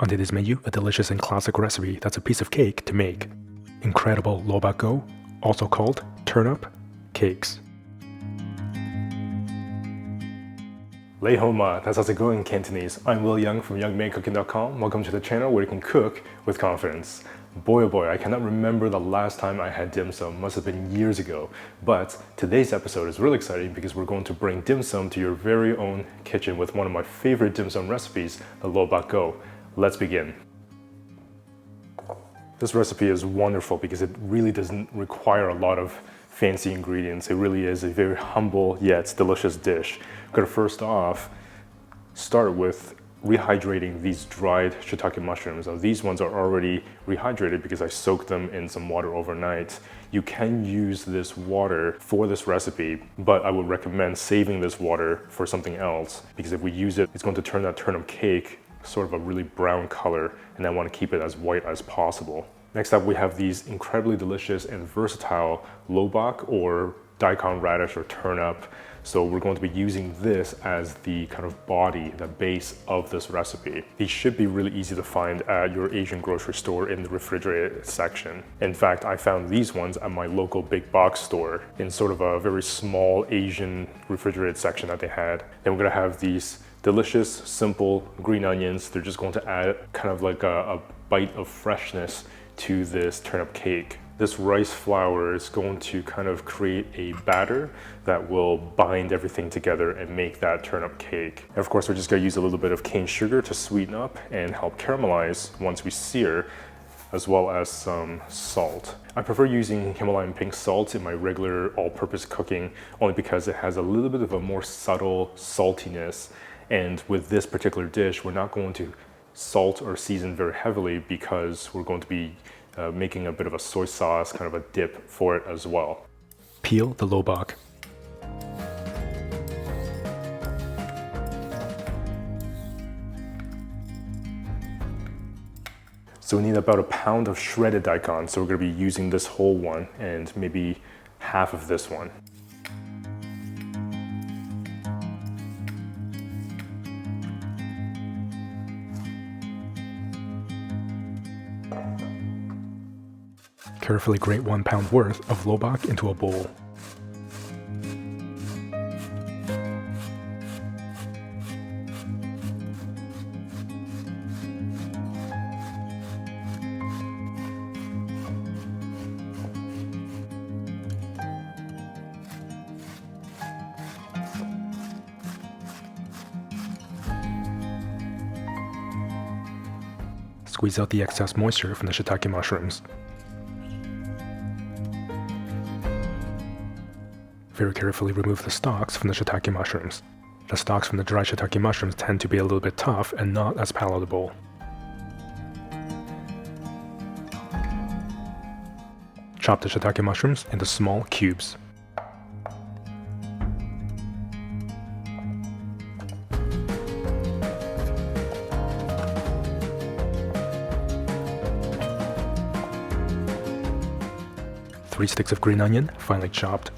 On today's menu, a delicious and classic recipe that's a piece of cake to make. Incredible Lo Bak Gou, also called turnip cakes. Lei Hou Ma, that's how's it going in Cantonese. I'm Will Young from YoungManCooking.com. Welcome to the channel where you can cook with confidence. Boy oh boy, I cannot remember the last time I had dim sum, must have been years ago. But today's episode is really exciting because we're going to bring dim sum to your very own kitchen with one of my favorite dim sum recipes, the Lo Bak Gou. Let's begin. This recipe is wonderful because it really doesn't require a lot of fancy ingredients. It really is a very humble yet delicious dish. I'm gonna first off start with rehydrating these dried shiitake mushrooms. Now these ones are already rehydrated because I soaked them in some water overnight. You can use this water for this recipe, but I would recommend saving this water for something else because if we use it, it's going to turn that turnip cake sort of a really brown color, and I want to keep it as white as possible. Next up, we have these incredibly delicious and versatile lo bak or daikon radish or turnip. So we're going to be using this as the kind of body, the base of this recipe. These should be really easy to find at your Asian grocery store in the refrigerated section. In fact, I found these ones at my local big box store in sort of a very small Asian refrigerated section that they had. Then we're gonna have these delicious, simple green onions. They're just going to add kind of like a bite of freshness to this turnip cake. This rice flour is going to kind of create a batter that will bind everything together and make that turnip cake. And of course, we're just gonna use a little bit of cane sugar to sweeten up and help caramelize once we sear, as well as some salt. I prefer using Himalayan pink salt in my regular all-purpose cooking only because it has a little bit of a more subtle saltiness. And with this particular dish, we're not going to salt or season very heavily because we're going to be making a bit of a soy sauce, kind of a dip for it as well. Peel the lo bak. So we need about a pound of shredded daikon. So we're going to be using this whole one and maybe half of this one. Carefully grate 1 pound worth of lo bak into a bowl. Squeeze out the excess moisture from the shiitake mushrooms. Very carefully remove the stalks from the shiitake mushrooms. The stalks from the dry shiitake mushrooms tend to be a little bit tough and not as palatable. Chop the shiitake mushrooms into small cubes. Three sticks of green onion, finely chopped.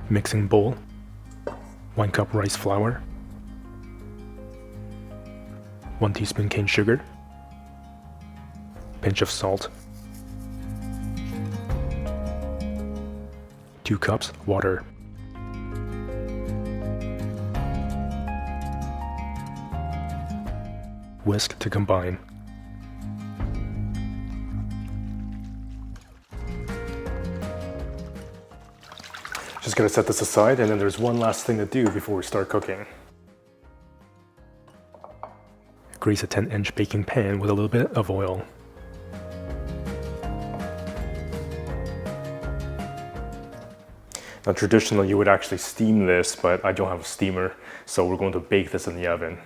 Mixing bowl, 1 cup rice flour, 1 teaspoon cane sugar, pinch of salt, 2 cups water. Whisk to combine. Just gonna set this aside, and then there's one last thing to do before we start cooking. Grease a 10-inch baking pan with a little bit of oil. Now traditionally you would actually steam this, but I don't have a steamer, so we're going to bake this in the oven.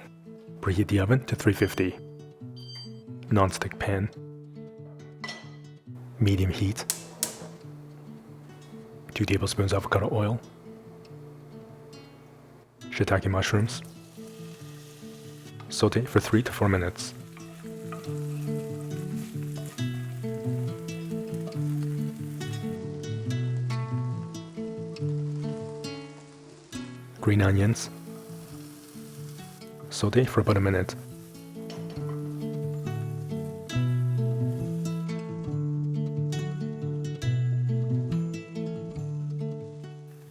Preheat the oven to 350. Non-stick pan. Medium heat. 2 tablespoons avocado oil. Shiitake mushrooms. Saute for 3 to 4 minutes. green onions, saute for about a minute.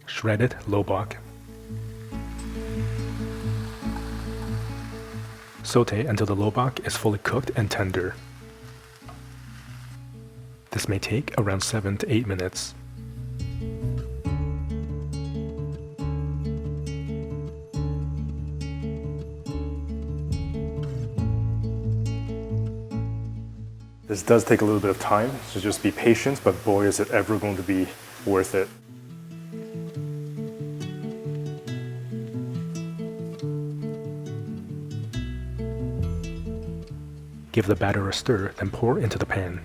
Shredded Lo Bak. Saute until the Lo Bak is fully cooked and tender. This may take around 7 to 8 minutes. This does take a little bit of time, so just be patient, but boy is it ever going to be worth it. Give the batter a stir, then pour into the pan.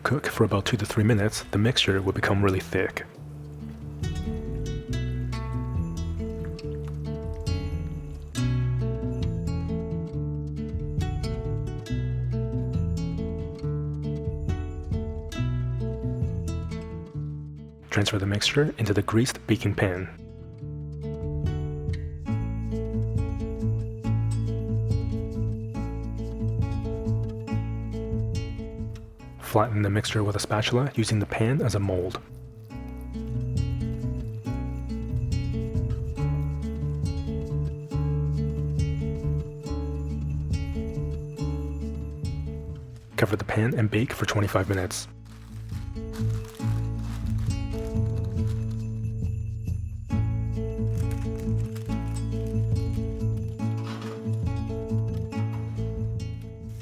Cook for about 2 to 3 minutes, the mixture will become really thick. Transfer the mixture into the greased baking pan. Flatten the mixture with a spatula using the pan as a mold. Cover the pan and bake for 25 minutes.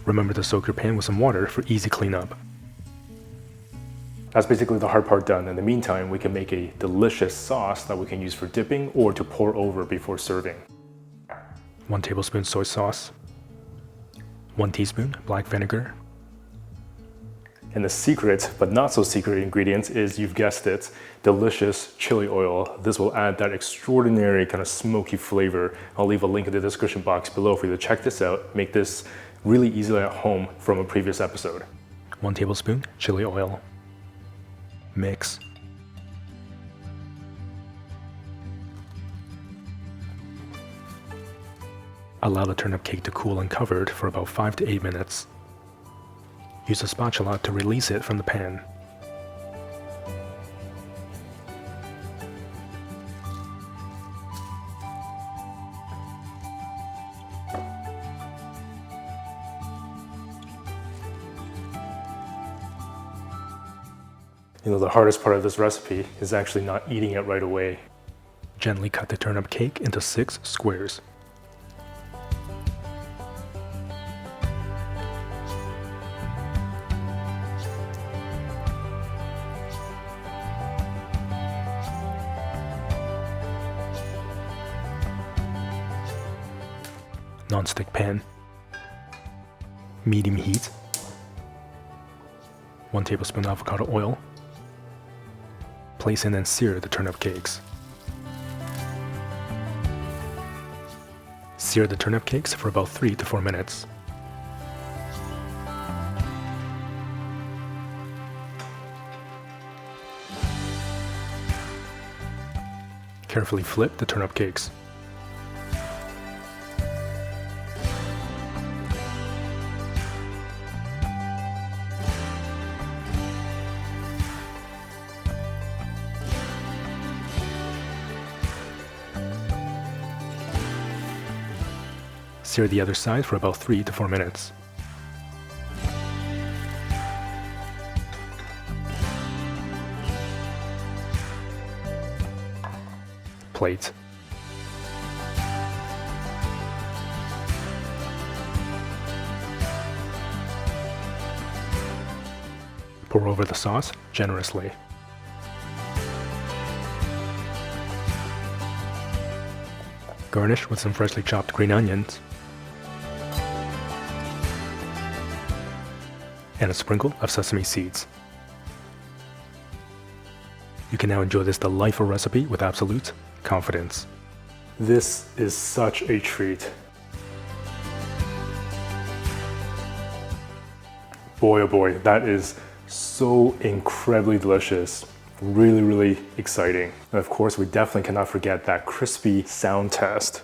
Remember to soak your pan with some water for easy cleanup. That's basically the hard part done. In the meantime, we can make a delicious sauce that we can use for dipping or to pour over before serving. 1 tablespoon soy sauce, 1 teaspoon black vinegar. And the secret, but not so secret ingredient is, you've guessed it, delicious chili oil. This will add that extraordinary kind of smoky flavor. I'll leave a link in the description box below for you to check this out. Make this really easily at home from a previous episode. 1 tablespoon chili oil. Mix. Allow the turnip cake to cool uncovered for about 5 to 8 minutes. Use a spatula to release it from the pan. You know, the hardest part of this recipe is actually not eating it right away. Gently cut the turnip cake into 6 squares. Non-stick pan, medium heat, 1 tablespoon avocado oil. Place in and sear the turnip cakes. Sear the turnip cakes for about 3 to 4 minutes. Carefully flip the turnip cakes. Sear the other side for about 3 to 4 minutes. Plate. Pour over the sauce generously. Garnish with some freshly chopped green onions and a sprinkle of sesame seeds. You can now enjoy this delightful recipe with absolute confidence. This is such a treat. boy, oh boy, that is so incredibly delicious. Really, really exciting. And of course, we definitely cannot forget that crispy sound test.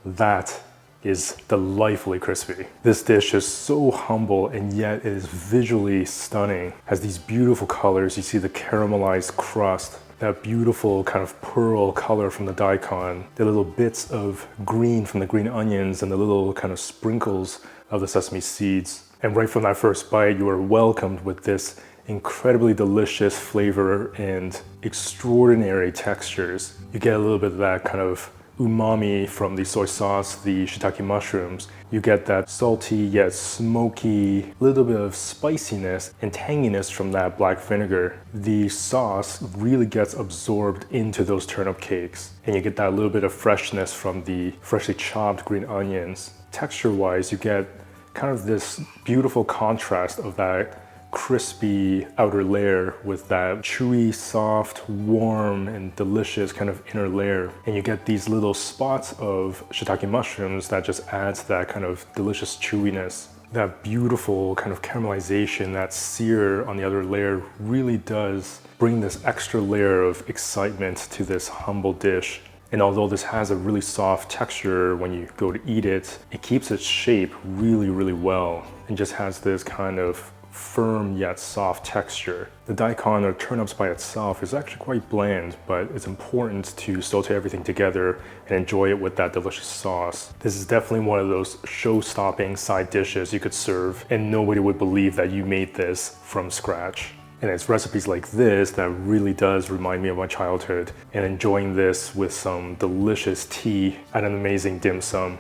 That is delightfully crispy. This dish is so humble and yet it is visually stunning. Has these beautiful colors. You see the caramelized crust, that beautiful kind of pearl color from the daikon, the little bits of green from the green onions and the little kind of sprinkles of the sesame seeds. And right from that first bite, you are welcomed with this incredibly delicious flavor and extraordinary textures. You get a little bit of that kind of umami from the soy sauce, the shiitake mushrooms. You get that salty yet smoky, little bit of spiciness and tanginess from that black vinegar. The sauce really gets absorbed into those turnip cakes, and you get that little bit of freshness from the freshly chopped green onions. Texture-wise, you get kind of this beautiful contrast of that crispy outer layer with that chewy, soft, warm, and delicious kind of inner layer. And you get these little spots of shiitake mushrooms that just adds that kind of delicious chewiness. That beautiful kind of caramelization, that sear on the other layer really does bring this extra layer of excitement to this humble dish. And although this has a really soft texture when you go to eat it, it keeps its shape really, really well and just has this kind of firm yet soft texture. The daikon or turnips by itself is actually quite bland, but it's important to saute everything together and enjoy it with that delicious sauce. This is definitely one of those show-stopping side dishes you could serve and nobody would believe that you made this from scratch. And it's recipes like this that really does remind me of my childhood and enjoying this with some delicious tea and an amazing dim sum.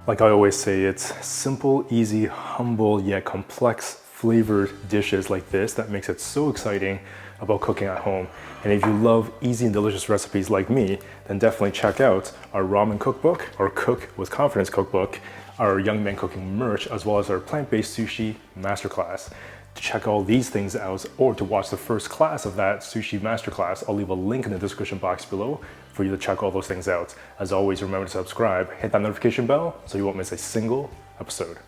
Like I always say, it's simple, easy, humble, yet complex flavored dishes like this that makes it so exciting about cooking at home. And if you love easy and delicious recipes like me, then definitely check out our ramen cookbook, our Cook with Confidence cookbook, our Young Man Cooking merch, as well as our plant-based sushi masterclass. To check all these things out or to watch the first class of that sushi masterclass, I'll leave a link in the description box below for you to check all those things out. As always, remember to subscribe, hit that notification bell so you won't miss a single episode.